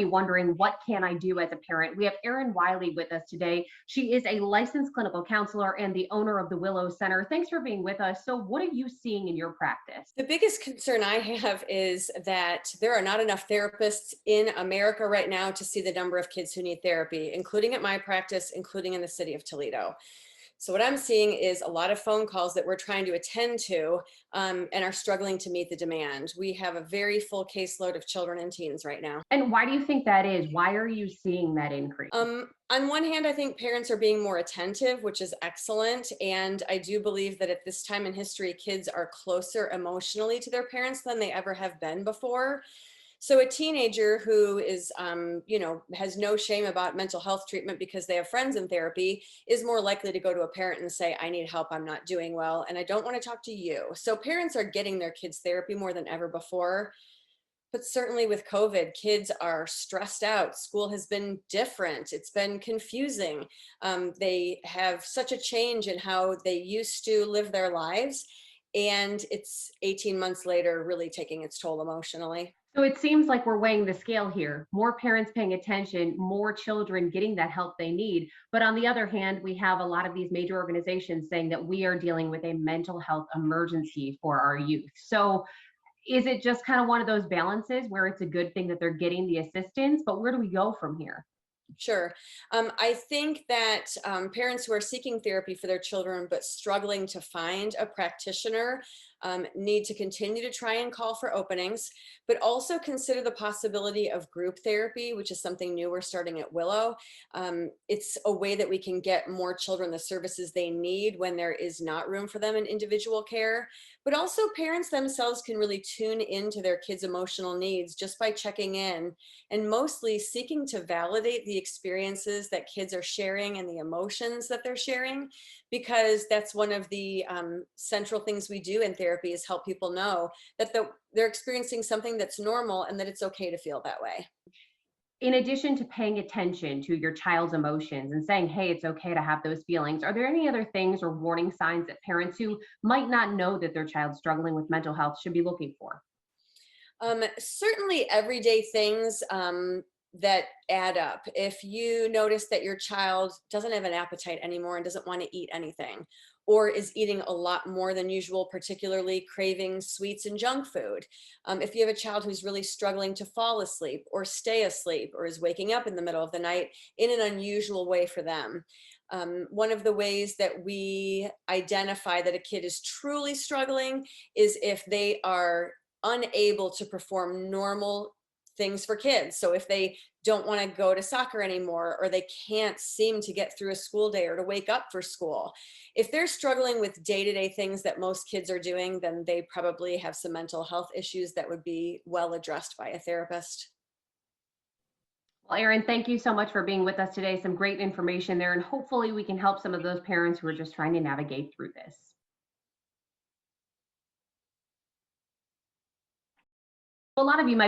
be wondering, what can I do as a parent? We have Erin Wiley with us today. She is a licensed clinical counselor and the owner of the Willow Center. Thanks for being with us. So, what are you seeing in your practice? The biggest concern I have is that there are not enough therapists in America right now to see the number of kids who need therapy, including at my practice, including in the city of Toledo. So, what I'm seeing is a lot of phone calls that we're trying to attend to and are struggling to meet the demand. We have a very full caseload of children and teens right now. And why do you think that is? Why are you seeing that increase? On one hand, I think parents are being more attentive, which is excellent. And I do believe that at this time in history, kids are closer emotionally to their parents than they ever have been before. So a teenager who is, has no shame about mental health treatment because they have friends in therapy is more likely to go to a parent and say, I need help, I'm not doing well, and I don't want to talk to you. So parents are getting their kids therapy more than ever before. But certainly with COVID, kids are stressed out. School has been different. It's been confusing. They have such a change in how they used to live their lives. And it's 18 months later, really taking its toll emotionally. So, it seems like we're weighing the scale here. More parents paying attention, more children getting that help they need. But on the other hand, we have a lot of these major organizations saying that we are dealing with a mental health emergency for our youth. So, is it just kind of one of those balances where it's a good thing that they're getting the assistance, but where do we go from here? Sure. I think that parents who are seeking therapy for their children but struggling to find a practitioner need to continue to try and call for openings, but also consider the possibility of group therapy, which is something new we're starting at Willow. It's a way that we can get more children the services they need when there is not room for them in individual care. But also, parents themselves can really tune into their kids' emotional needs just by checking in and mostly seeking to validate the experiences that kids are sharing and the emotions that they're sharing, because that's one of the central things we do in therapy is help people know that they're experiencing something that's normal and that it's okay to feel that way. In addition to paying attention to your child's emotions and saying, hey, it's okay to have those feelings, are there any other things or warning signs that parents who might not know that their child's struggling with mental health should be looking for? Certainly everyday things that add up. If you notice that your child doesn't have an appetite anymore and doesn't want to eat anything, or is eating a lot more than usual, particularly craving sweets and junk food. If you have a child who's really struggling to fall asleep or stay asleep, or is waking up in the middle of the night in an unusual way for them. One of the ways that we identify that a kid is truly struggling is if they are unable to perform normal things for kids. So if they don't want to go to soccer anymore, or they can't seem to get through a school day or to wake up for school, if they're struggling with day-to-day things that most kids are doing, then they probably have some mental health issues that would be well addressed by a therapist. Well, Erin, thank you so much for being with us today. Some great information there, and hopefully we can help some of those parents who are just trying to navigate through this. A lot of you might